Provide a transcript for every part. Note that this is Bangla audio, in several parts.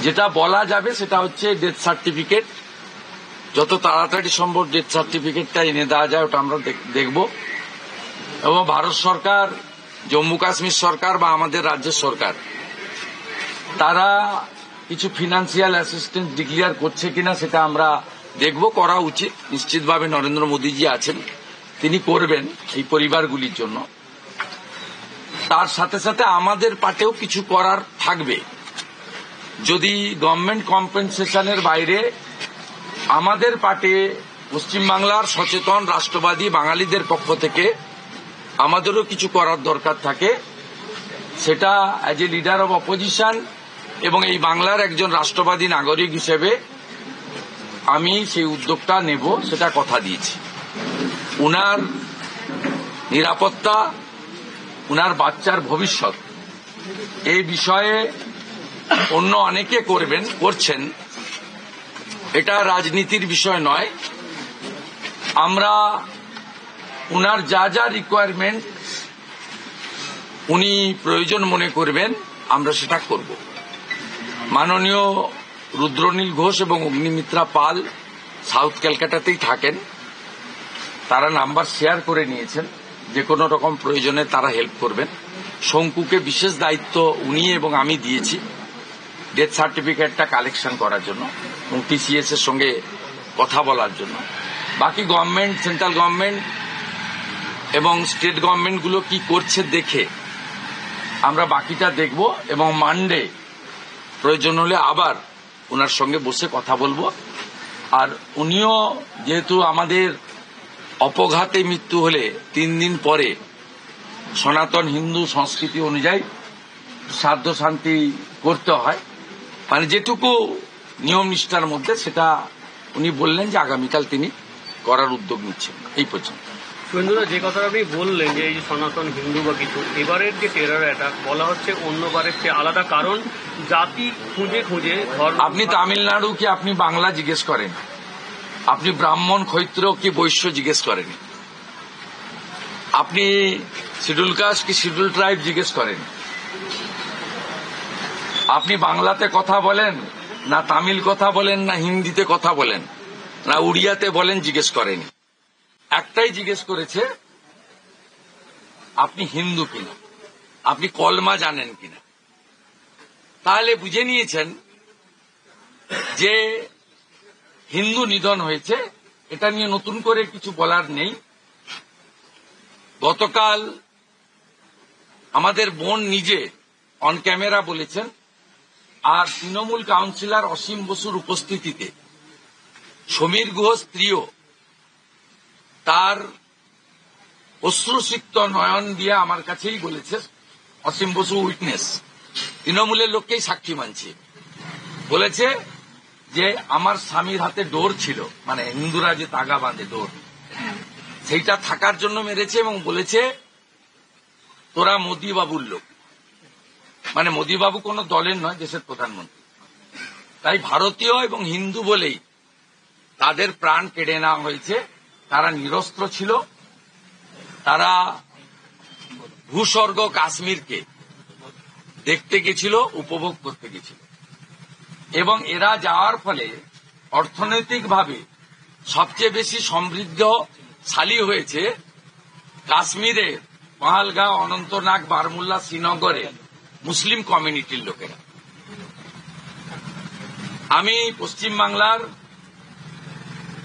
যেটা বলা যাবে সেটা হচ্ছে ডেথ সার্টিফিকেট, যত তাড়াতাড়ি সম্ভব ডেথ সার্টিফিকেটটা এনে দেওয়া যায় ওটা আমরা দেখব। এবং ভারত সরকার, জম্মু কাশ্মীর সরকার বা আমাদের রাজ্য সরকার তারা কিছু ফিনান্সিয়াল অ্যাসিস্ট্যান্স ডিক্লেয়ার করছে কিনা সেটা আমরা দেখব। করা উচিত, নিশ্চিতভাবে নরেন্দ্র মোদীজি আছেন, তিনি করবেন এই পরিবারগুলির জন্য। তার সাথে সাথে আমাদের পার্টেও কিছু করার থাকবে। যদি গভর্নমেন্ট কম্পেনসেশনের বাইরে আমাদের পার্টে পশ্চিমবাংলার সচেতন রাষ্ট্রবাদী বাঙালিদের পক্ষ থেকে আমাদেরও কিছু করার দরকার থাকে, সেটা as a leader of opposition এবং এই বাংলার একজন রাষ্ট্রবাদী নাগরিক হিসেবে আমি সেই উদ্যোগটা নেব, সেটা কথা দিয়েছি। উনার নিরাপত্তা, উনার বাচ্চার ভবিষ্যৎ, এই বিষয়ে অন্য অনেকে করছেন, এটা রাজনীতির বিষয় নয়। আমরা উনার যা যা রিকোয়ারমেন্ট উনি প্রয়োজন মনে করবেন আমরা সেটা করব। মাননীয় রুদ্রনীল ঘোষ এবং অগ্নিমিত্রা পাল সাউথ ক্যালকাটাতেই থাকেন, তারা নাম্বার শেয়ার করে নিয়েছেন, যে কোনো রকম প্রয়োজনে তারা হেল্প করবেন। শঙ্কুকে বিশেষ দায়িত্ব উনি এবং আমি দিয়েছি ডেথ সার্টিফিকেটটা কালেকশন করার জন্য এবং টিসিএস এর সঙ্গে কথা বলার জন্য। বাকি গভর্নমেন্ট, সেন্ট্রাল গভর্নমেন্ট এবং স্টেট গভর্নমেন্টগুলো কি করছে দেখে আমরা বাকিটা দেখব এবং মানডে প্রয়োজন হলে আবার ওনার সঙ্গে বসে কথা বলবো। আর উনিও যেহেতু আমাদের অপঘাতে মৃত্যু হলে 3 দিন পরে সনাতন হিন্দু সংস্কৃতি অনুযায়ী শ্রাদ্ধ শান্তি করতে হয়, মানে যেটুকু নিয়ম নিষ্ঠার মধ্যে, সেটা উনি বললেন যে আগামীকাল তিনি করার উদ্যোগ নিচ্ছেন। এই পর্যন্ত শুভেন্দুদা, যে কথা আপনি বললেন যে এই সনাতন হিন্দু বা কিছু, এবারের যে টেরর অ্যাটাক বলা হচ্ছে অন্যবারের চেয়ে আলাদা, কারণ জাতি খুঁজে খুঁজে ধর্ম। আপনি তামিলনাড়ু কি আপনি বাংলা জিজ্ঞেস করেন? আপনি ব্রাহ্মণ, ক্ষত্রিয় কি বৈশ্য জিজ্ঞেস করেন? আপনি শিডিউল কাস্ট কি শিডিউল ট্রাইব জিজ্ঞেস করেন? আপনি বাংলাতে কথা বলেন না তামিল কথা বলেন না হিন্দিতে কথা বলেন না উড়িয়াতে বলেন জিজ্ঞেস করেনি। একটাই জিজ্ঞেস করেছে, আপনি হিন্দু কিনা, আপনি কলমা জানেন কিনা। তাহলে বুঝে নিয়েছেন যে হিন্দু নিধন হয়েছে, এটা নিয়ে নতুন করে কিছু বলার নেই। গতকাল আমাদের বোন নিজে অন ক্যামেরা বলেছেন, আর তৃণমূল কাউন্সিলর অসীম বসুর উপস্থিতিতে সমীর গুহ স্ত্রীও তার অশ্রুসিক্ত নয়ন দিয়ে আমার কাছেই বলেছে, অসীম বসু উইটনেস, তৃণমূলের লোককেই সাক্ষী মানছে, বলেছে যে আমার স্বামীর হাতে ডোর ছিল, মানে হিন্দুরা যে তাগা বাঁধে ডোর, সেইটা থাকার জন্য মেরেছে এবং বলেছে তোরা মোদি বাবুর লোক। মানে মোদি বাবু কোন দলের নয়, দেশের প্রধানমন্ত্রী। তাই ভারতীয় এবং হিন্দু বলেই তাদের প্রাণ কেড়ে নেওয়া হয়েছে। তারা নিরস্ত্র ছিল, তারা ভূস্বর্গ কাশ্মীরকে দেখতে গেছিল, উপভোগ করতে গেছিল, এবং এরা যাওয়ার ফলে অর্থনৈতিকভাবে সবচেয়ে বেশি সমৃদ্ধশালী হয়েছে কাশ্মীরের পহালগাঁও, অনন্তনাগ, বারমুল্লা, শ্রীনগরের মুসলিম কমিউনিটির লোকেরা। আমি পশ্চিমবাংলার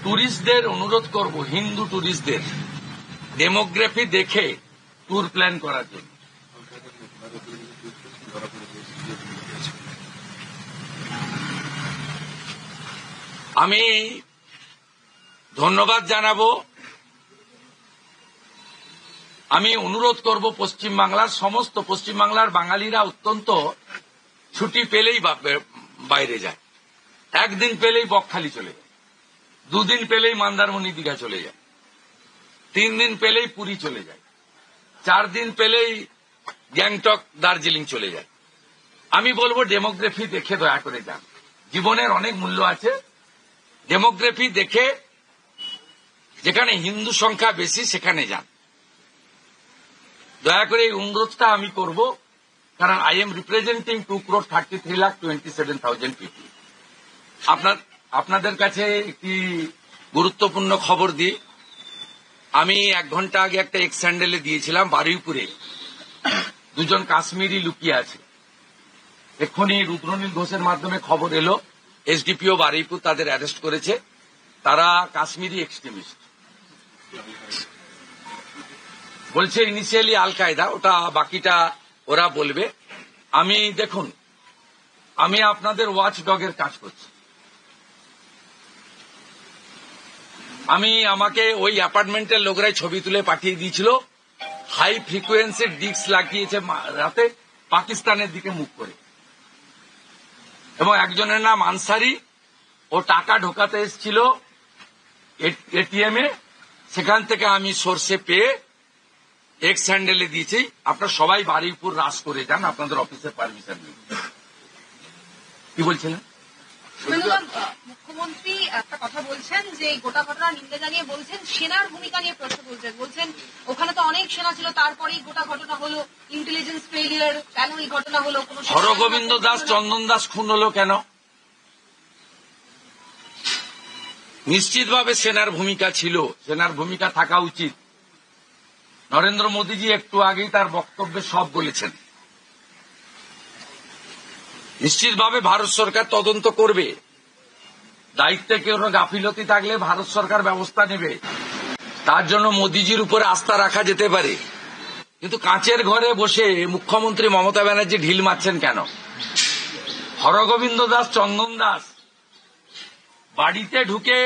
ট্যুরিস্টদের অনুরোধ করব, হিন্দু ট্যুরিস্টদের ডেমোগ্রাফি দেখে ট্যুর প্ল্যান করার জন্য। আমি ধন্যবাদ জানাবো, আমি অনুরোধ করব পশ্চিমবাংলার সমস্ত পশ্চিমবাংলার বাঙালিরা অত্যন্ত ছুটি পেলেই বাইরে যায়। 1 দিন পেলেই বকখালি চলে যায়, 2 দিন পেলেই মন্দারমণি দীঘা চলে যায়, 3 দিন পেলেই পুরী চলে যায়, 4 দিন পেলেই গ্যাংটক, দার্জিলিং চলে যায়। আমি বলবো ডেমোগ্রাফি দেখে দয়া করে যান, জীবনের অনেক মূল্য আছে। ডেমোগ্রাফি দেখে যেখানে হিন্দু সংখ্যা বেশি সেখানে যান। দয়া করে এই অনুরোধটা আমি করব। কারণ আই এম রিপ্রেজেন্টিং 2,33,27,000 পিপল। আপনাদের কাছে একটি গুরুত্বপূর্ণ খবর দিই। আমি 1 ঘন্টা আগে একটা এক্স স্যান্ডেলে দিয়েছিলাম, বারুইপুরে 2 কাশ্মীরি লুকিয়ে আছে। এক্ষুনি রুদ্রনীল ঘোষের মাধ্যমে খবর এলো, এসডিপিও বারুইপুর তাদের অ্যারেস্ট করেছে। তারা কাশ্মীরি এক্সট্রিমিস্ট বলছে, ইনিশিয়ালি আল কায়দা, ওটা বাকিটা ওরা বলবে। দেখুন, আমি আপনাদের ওয়াচ ডগের কাজ করছি। আমাকে ওই অ্যাপার্টমেন্টের লোকরাই ছবি তুলে পাঠিয়ে দিয়েছিল, হাই ফ্রিকোয়েন্সির ডিস্ক লাগিয়েছে রাতে পাকিস্তানের দিকে মুখ করে, এবং একজনের নাম আনসারি, ও টাকা ঢোকাতে এসেছিল এটিএম এ, সেখান থেকে আমি সোর্সে পেয়ে এক্স হ্যান্ডেলে দিয়েছি। আপনারা সবাই বারুইপুর রাস করে যান, আপনাদের অফিসের পারমিশন নিয়ে। কি বলছিলেন? মুখ্যমন্ত্রী একটা কথা বলছেন যে এই গোটা ঘটনার নিন্দা জানিয়ে বলছেন সেনার ভূমিকা নিয়ে প্রশ্ন তুলছেন, বলছেন ওখানে তো অনেক সেনা ছিল, তারপরেই গোটা ঘটনা হলো, ইন্টেলিজেন্স ফেলিয়ার, কেন এই ঘটনা হলো? হরগোবিন্দ দাস, চন্দন দাস খুন হলো কেন? নিশ্চিতভাবে সেনার ভূমিকা ছিল, সেনার ভূমিকা থাকা উচিত। নরেন্দ্র মোদীজি একটু আগেই তার বক্তব্যে সব বলেছেন। নিশ্চিতভাবে ভারত সরকার তদন্ত করবে, দায়িত্বে কেউ গাফিলতি থাকলে ভারত সরকার ব্যবস্থা নেবে। তার জন্য মোদীজির উপরে আস্থা রাখা যেতে পারে, কিন্তু কাঁচের ঘরে বসে মুখ্যমন্ত্রী মমতা ব্যানার্জি ঢিল মারছেন কেন? হরগোবিন্দ দাস, চন্দন দাস বাড়িতে ঢুকে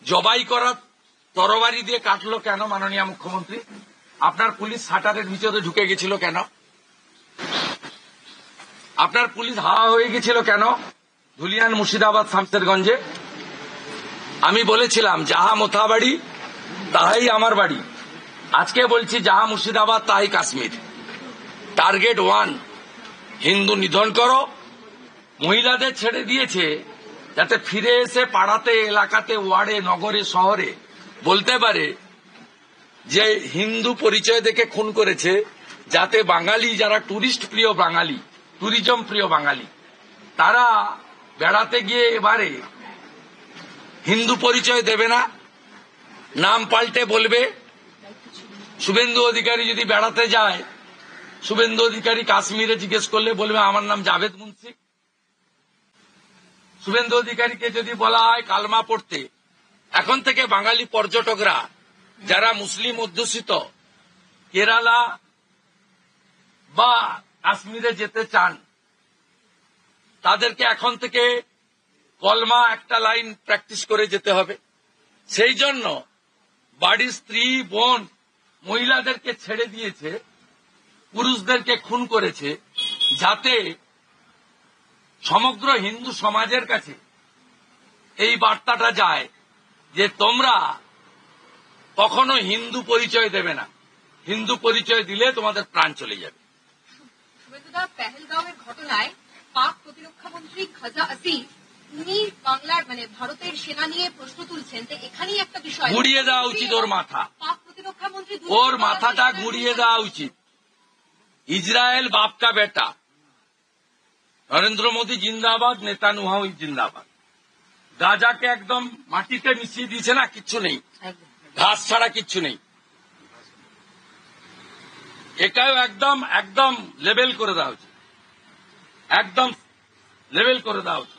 জবাই করা তরবারি দিয়ে কাটলো কেন মাননীয় মুখ্যমন্ত্রী? আপনার পুলিশ শাটারের ভিতরে ঢুকে গেছিল কেন? আপনার পুলিশ হাওয়া হয়ে গেছিল কেন ধুলিয়ান, মুর্শিদাবাদ, শামসেরগঞ্জে? আমি বলেছিলাম যাহা মোথা বাড়ি তাহাই আমার বাড়ি। আজকে বলছি যাহা মুর্শিদাবাদ তাহাই কাশ্মীর। টার্গেট 1, হিন্দু নিধন করো। মহিলাদের ছেড়ে দিয়েছে যাতে ফিরে এসে পাড়াতে, এলাকাতে, ওয়ার্ডে, নগরে, শহরে বলতে পারে যে হিন্দু পরিচয় দেখে খুন করেছে, যাতে বাঙালি যারা টুরিস্ট প্রিয় বাঙালি, ট্যুরিজম প্রিয় বাঙালি, তারা বেড়াতে গিয়ে এবারে হিন্দু পরিচয় দেবে না, নাম পাল্টে বলবে। শুভেন্দু অধিকারী যদি বেড়াতে যায়, শুভেন্দু অধিকারী কাশ্মীরে জিজ্ঞেস করলে বলবে আমার নাম জাভেদ মুন্সি। শুভেন্দু অধিকারীকে যদি বলা হয় কালমা পড়তে, এখন থেকে বাঙালি পর্যটকরা যারা মুসলিম অধ্যুষিত কেরালা বা কাশ্মীরে যেতে চান, তাদেরকে এখন থেকে কলমা একটা লাইন প্র্যাকটিস করে যেতে হবে। সেই জন্য বাড়ির স্ত্রী, বোন, মহিলাদেরকে ছেড়ে দিয়েছে, পুরুষদেরকে খুন করেছে, যাতে সমগ্র হিন্দু সমাজের কাছে এই বার্তাটা যায় যে তোমরা কখনো হিন্দু পরিচয় দেবে না, হিন্দু পরিচয় দিলে তোমাদের প্রাণ চলে যাবে। শুভেন্দুদা, পেহেলগাঁওয়ের ঘটনায় পাক প্রতিরক্ষামন্ত্রী খাজা আসিফ উনি বাংলার ভারতের সেনা নিয়ে প্রশ্ন তুলছেন, তো এখানেই একটা বিষয় ঘুরিয়ে দেওয়া উচিত ওর মাথা, পাক প্রতিরক্ষামন্ত্রী ওর মাথাটা ঘুরিয়ে দেওয়া উচিত। ইসরায়েল বাপ কা বেটা, নরেন্দ্র মোদী জিন্দাবাদ, নেতানিয়াহু জিন্দাবাদ। গাজাকে একদম মাটিতে মিশিয়ে দিয়েছে না, কিচ্ছু নেই, ঘাস ছাড়া কিচ্ছু নেই। এটাও একদম একদম লেভেল করে দেওয়া উচিত, একদম লেভেল করে দেওয়া উচিত।